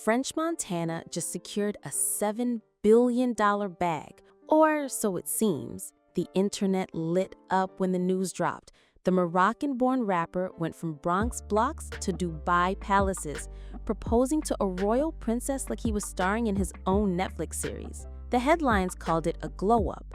French Montana just secured a $7 billion bag, or so it seems. The internet lit up when the news dropped. The Moroccan-born rapper went from Bronx blocks to Dubai palaces, proposing to a royal princess like he was starring in his own Netflix series. The headlines called it a glow-up.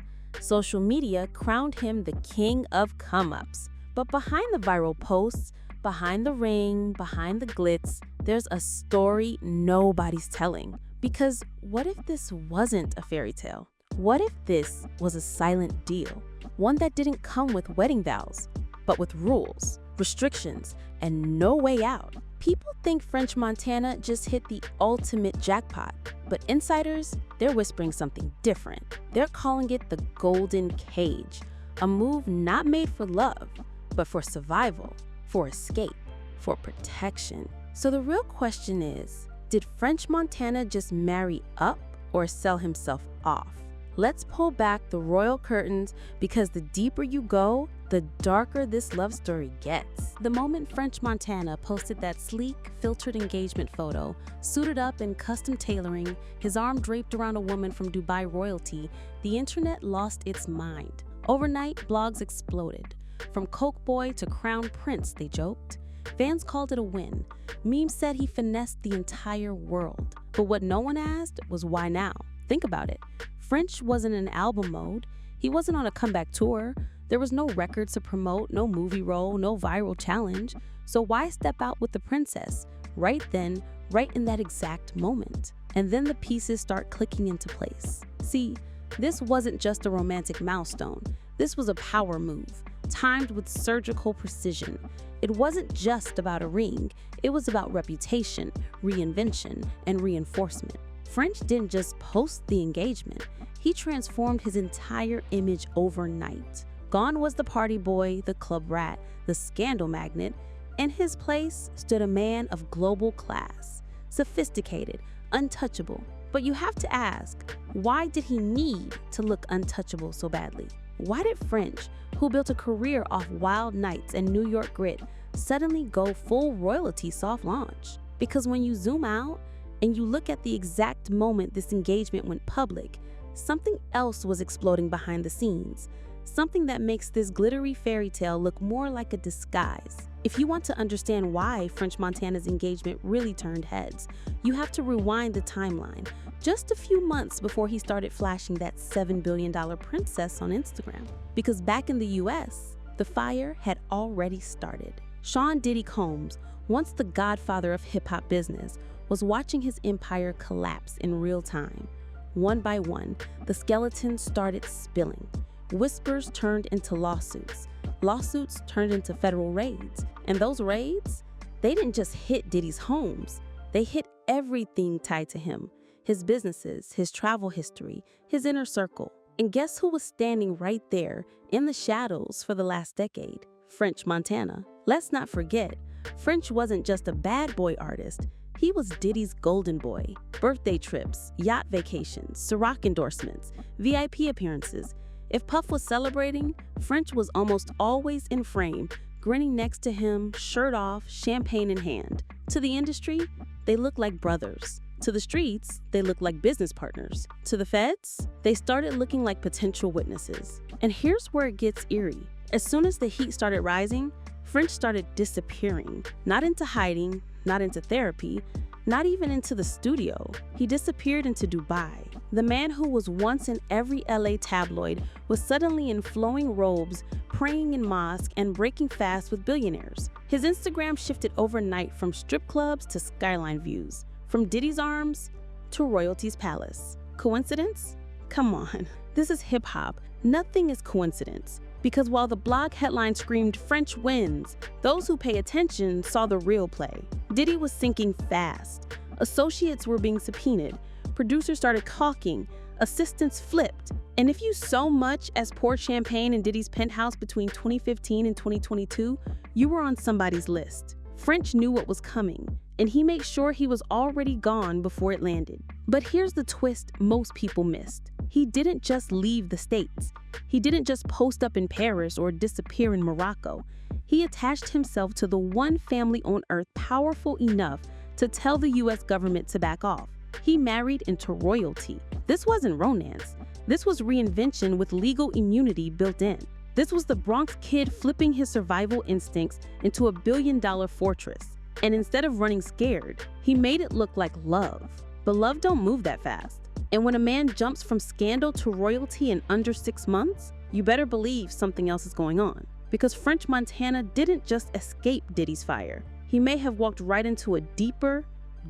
Social media crowned him the king of come-ups. But behind the viral posts, behind the ring, behind the glitz, there's a story nobody's telling. Because what if this wasn't a fairy tale? What if this was a silent deal? One that didn't come with wedding vows, but with rules, restrictions, and no way out. People think French Montana just hit the ultimate jackpot, but insiders, they're whispering something different. They're calling it the golden cage, a move not made for love, but for survival, for escape, for protection. So the real question is, did French Montana just marry up or sell himself off? Let's pull back the royal curtains, because the deeper you go, the darker this love story gets. The moment French Montana posted that sleek, filtered engagement photo, suited up in custom tailoring, his arm draped around a woman from Dubai royalty, the internet lost its mind. Overnight, blogs exploded. From Coke Boy to Crown Prince, they joked. Fans called it a win. Memes said he finessed the entire world. But what no one asked was why now? Think about it. French wasn't in album mode. He wasn't on a comeback tour. There was no records to promote, no movie role, no viral challenge. So why step out with the princess? Right then, right in that exact moment. And then the pieces start clicking into place. See, this wasn't just a romantic milestone. This was a power move, timed with surgical precision. It wasn't just about a ring. It was about reputation, reinvention, and reinforcement. French didn't just post the engagement. He transformed his entire image overnight. Gone was the party boy, the club rat, the scandal magnet. In his place stood a man of global class, sophisticated, untouchable. But you have to ask, why did he need to look untouchable so badly? Why did French, who built a career off wild nights and New York grit, suddenly go full royalty soft launch? Because when you zoom out and you look at the exact moment this engagement went public, something else was exploding behind the scenes. Something that makes this glittery fairy tale look more like a disguise. If you want to understand why French Montana's engagement really turned heads, you have to rewind the timeline, just a few months before he started flashing that $7 billion princess on Instagram. Because back in the US, the fire had already started. Sean Diddy Combs, once the godfather of hip-hop business, was watching his empire collapse in real time. One by one, the skeletons started spilling. Whispers turned into lawsuits. Lawsuits turned into federal raids. And those raids, they didn't just hit Diddy's homes. They hit everything tied to him. His businesses, his travel history, his inner circle. And guess who was standing right there in the shadows for the last decade? French Montana. Let's not forget, French wasn't just a bad boy artist. He was Diddy's golden boy. Birthday trips, yacht vacations, Ciroc endorsements, VIP appearances. If Puff was celebrating, French was almost always in frame, grinning next to him, shirt off, champagne in hand. To the industry, they looked like brothers. To the streets, they looked like business partners. To the feds, they started looking like potential witnesses. And here's where it gets eerie. As soon as the heat started rising, French started disappearing. Not into hiding, not into therapy, not even into the studio. He disappeared into Dubai. The man who was once in every LA tabloid was suddenly in flowing robes, praying in mosque and breaking fast with billionaires. His Instagram shifted overnight from strip clubs to skyline views, from Diddy's arms to royalty's palace. Coincidence? Come on. This is hip-hop. Nothing is coincidence. Because while the blog headline screamed French wins, those who pay attention saw the real play. Diddy was sinking fast. Associates were being subpoenaed. Producers started caulking. Assistants flipped. And if you so much as poured champagne in Diddy's penthouse between 2015 and 2022, you were on somebody's list. French knew what was coming, and he made sure he was already gone before it landed. But here's the twist most people missed. He didn't just leave the States. He didn't just post up in Paris or disappear in Morocco. He attached himself to the one family on earth powerful enough to tell the US government to back off. He married into royalty. This wasn't romance. This was reinvention with legal immunity built in. This was the Bronx kid flipping his survival instincts into a billion-dollar fortress. And instead of running scared, he made it look like love. But love don't move that fast. And when a man jumps from scandal to royalty in under 6 months, you better believe something else is going on. Because French Montana didn't just escape Diddy's fire. He may have walked right into a deeper,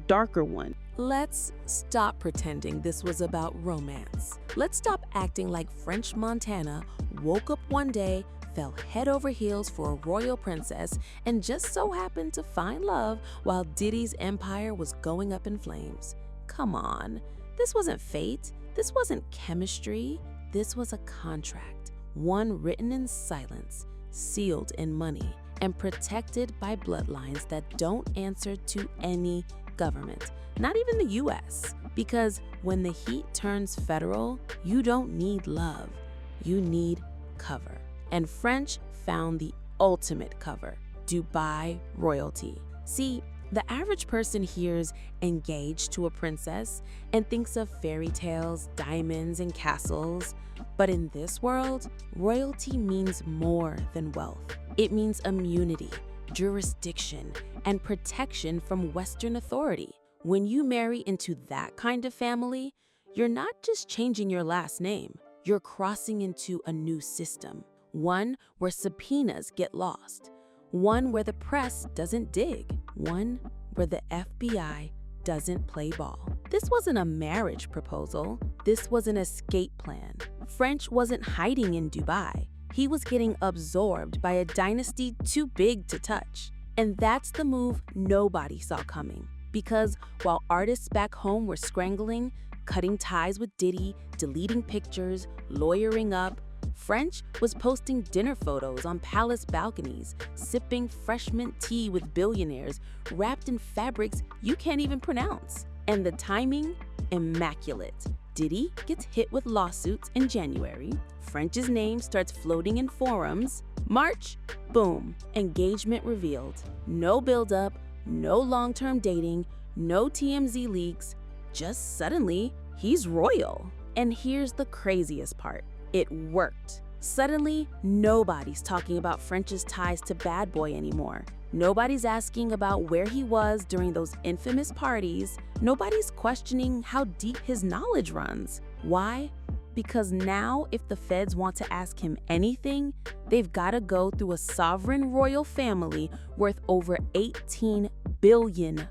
darker one. Let's stop pretending this was about romance. Let's stop acting like French Montana woke up one day, fell head over heels for a royal princess, and just so happened to find love while Diddy's empire was going up in flames. Come on, this wasn't fate, this wasn't chemistry, this was a contract, one written in silence, sealed in money, and protected by bloodlines that don't answer to any government, not even the US. Because when the heat turns federal, you don't need love, you need cover. And French found the ultimate cover, Dubai royalty. See, the average person hears engaged to a princess and thinks of fairy tales, diamonds, and castles. But in this world, royalty means more than wealth. It means immunity, jurisdiction, and protection from Western authority. When you marry into that kind of family, you're not just changing your last name, you're crossing into a new system. One where subpoenas get lost. One where the press doesn't dig. One where the FBI doesn't play ball. This wasn't a marriage proposal. This was an escape plan. French wasn't hiding in Dubai. He was getting absorbed by a dynasty too big to touch. And that's the move nobody saw coming. Because while artists back home were scrambling, cutting ties with Diddy, deleting pictures, lawyering up, French was posting dinner photos on palace balconies, sipping fresh mint tea with billionaires, wrapped in fabrics you can't even pronounce. And the timing? Immaculate. Diddy gets hit with lawsuits in January. French's name starts floating in forums. March, boom, engagement revealed. No buildup, no long-term dating, no TMZ leaks. Just suddenly, he's royal. And here's the craziest part. It worked. Suddenly, nobody's talking about French's ties to Bad Boy anymore. Nobody's asking about where he was during those infamous parties. Nobody's questioning how deep his knowledge runs. Why? Because now, if the feds want to ask him anything, they've got to go through a sovereign royal family worth over $18 billion.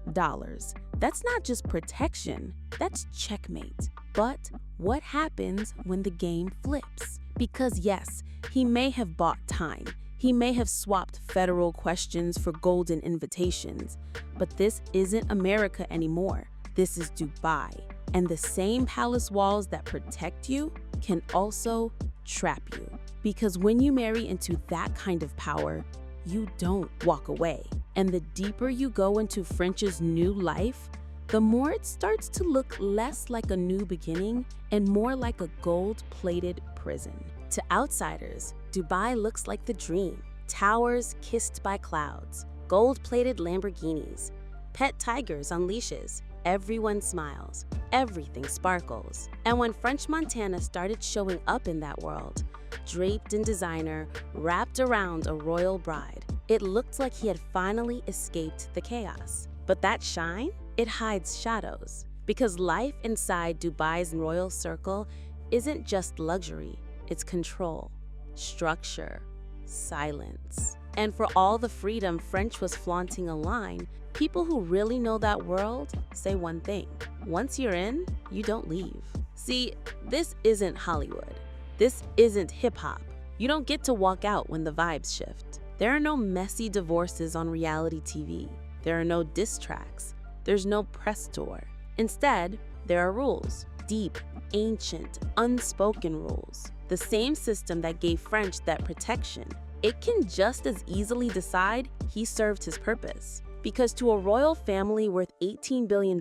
That's not just protection, that's checkmate. But what happens when the game flips? Because yes, he may have bought time. He may have swapped federal questions for golden invitations. But this isn't America anymore. This is Dubai. And the same palace walls that protect you can also trap you. Because when you marry into that kind of power, you don't walk away. And the deeper you go into French's new life, the more it starts to look less like a new beginning and more like a gold-plated prison. To outsiders, Dubai looks like the dream. Towers kissed by clouds, gold-plated Lamborghinis, pet tigers on leashes. Everyone smiles, everything sparkles. And when French Montana started showing up in that world, draped in designer, wrapped around a royal bride, it looked like he had finally escaped the chaos. But that shine? It hides shadows. Because life inside Dubai's royal circle isn't just luxury, it's control, structure, silence. And for all the freedom French was flaunting online, people who really know that world say one thing. Once you're in, you don't leave. See, this isn't Hollywood. This isn't hip-hop. You don't get to walk out when the vibes shift. There are no messy divorces on reality TV. There are no diss tracks. There's no press tour. Instead, there are rules. Deep, ancient, unspoken rules. The same system that gave French that protection. It can just as easily decide he served his purpose. Because to a royal family worth $18 billion,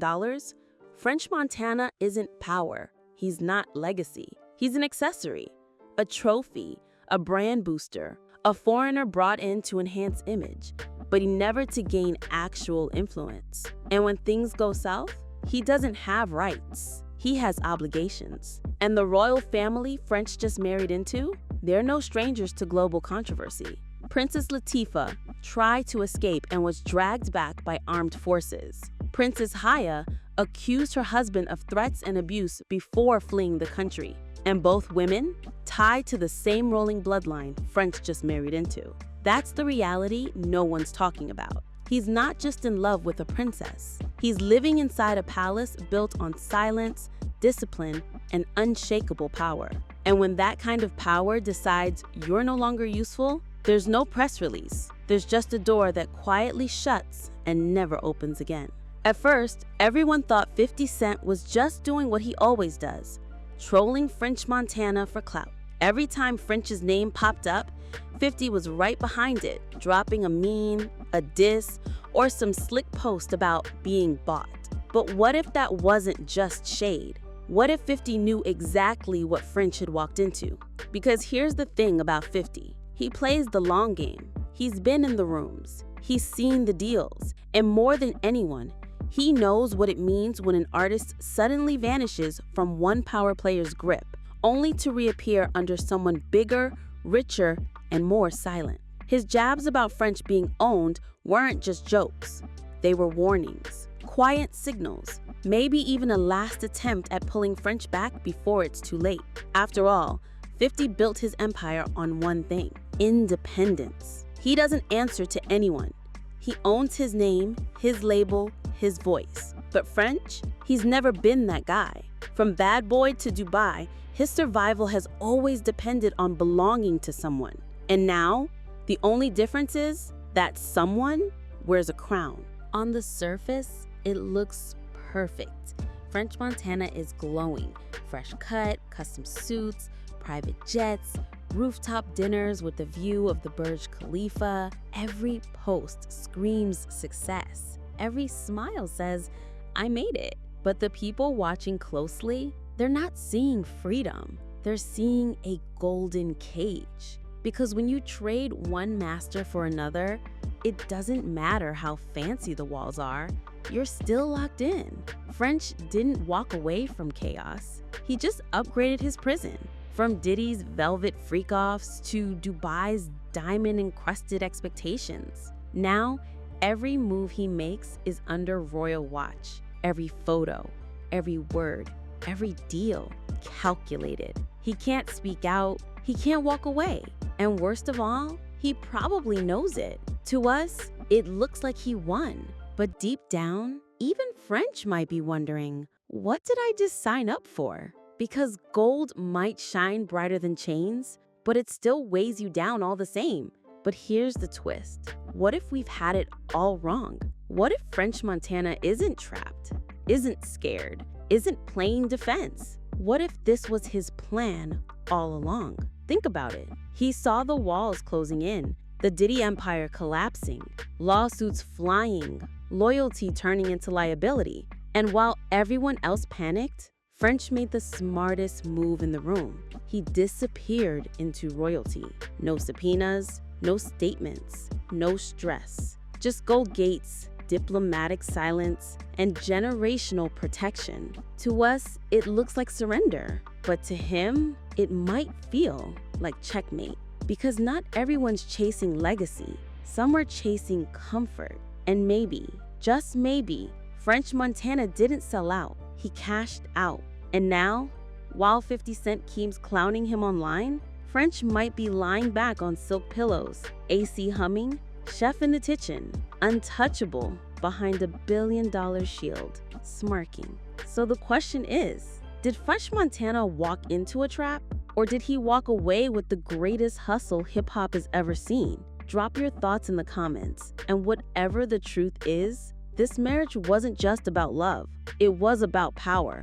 French Montana isn't power. He's not legacy. He's an accessory, a trophy, a brand booster, a foreigner brought in to enhance image. but never to gain actual influence. And when things go south, he doesn't have rights. He has obligations. And the royal family French just married into, they're no strangers to global controversy. Princess Latifah tried to escape and was dragged back by armed forces. Princess Haya accused her husband of threats and abuse before fleeing the country. And both women tied to the same rolling bloodline French just married into. That's the reality no one's talking about. He's not just in love with a princess. He's living inside a palace built on silence, discipline, and unshakable power. And when that kind of power decides you're no longer useful, there's no press release. There's just a door that quietly shuts and never opens again. At first, everyone thought 50 Cent was just doing what he always does, trolling French Montana for clout. Every time French's name popped up, 50 was right behind it, dropping a meme, a diss, or some slick post about being bought. But what if that wasn't just shade? What if 50 knew exactly what French had walked into? Because here's the thing about 50. He plays the long game. He's been in the rooms. He's seen the deals. And more than anyone, he knows what it means when an artist suddenly vanishes from one power player's grip, only to reappear under someone bigger, richer, and more silent. His jabs about French being owned weren't just jokes. They were warnings, quiet signals, maybe even a last attempt at pulling French back before it's too late. After all, 50 built his empire on one thing: independence. He doesn't answer to anyone. He owns his name, his label, his voice. But French, he's never been that guy. From bad boy to Dubai, his survival has always depended on belonging to someone. And now, the only difference is that someone wears a crown. On the surface, it looks perfect. French Montana is glowing. Fresh cut, custom suits, private jets, rooftop dinners with the view of the Burj Khalifa. Every post screams success. Every smile says, I made it. But the people watching closely, they're not seeing freedom. They're seeing a golden cage. Because when you trade one master for another, it doesn't matter how fancy the walls are, you're still locked in. French didn't walk away from chaos. He just upgraded his prison. From Diddy's velvet freak-offs to Dubai's diamond-encrusted expectations. Now, every move he makes is under royal watch. Every photo, every word, every deal, calculated. He can't speak out, he can't walk away. And worst of all, he probably knows it. To us, it looks like he won. But deep down, even French might be wondering, what did I just sign up for? Because gold might shine brighter than chains, but it still weighs you down all the same. But here's the twist. What if we've had it all wrong? What if French Montana isn't trapped, isn't scared, isn't playing defense? What if this was his plan all along? Think about it. He saw the walls closing in, the Diddy empire collapsing, lawsuits flying, loyalty turning into liability. And while everyone else panicked, French made the smartest move in the room. He disappeared into royalty. No subpoenas, no statements, no stress. Just gold gates, diplomatic silence, and generational protection. To us, it looks like surrender. But to him, it might feel like checkmate. Because not everyone's chasing legacy. Some are chasing comfort. And maybe, just maybe, French Montana didn't sell out. He cashed out. And now, while 50 Cent keeps clowning him online, French might be lying back on silk pillows, AC humming, chef in the kitchen, untouchable behind $1 billion shield, smirking. So the question is, did French Montana walk into a trap? Or did he walk away with the greatest hustle hip-hop has ever seen? Drop your thoughts in the comments. And whatever the truth is, this marriage wasn't just about love. It was about power.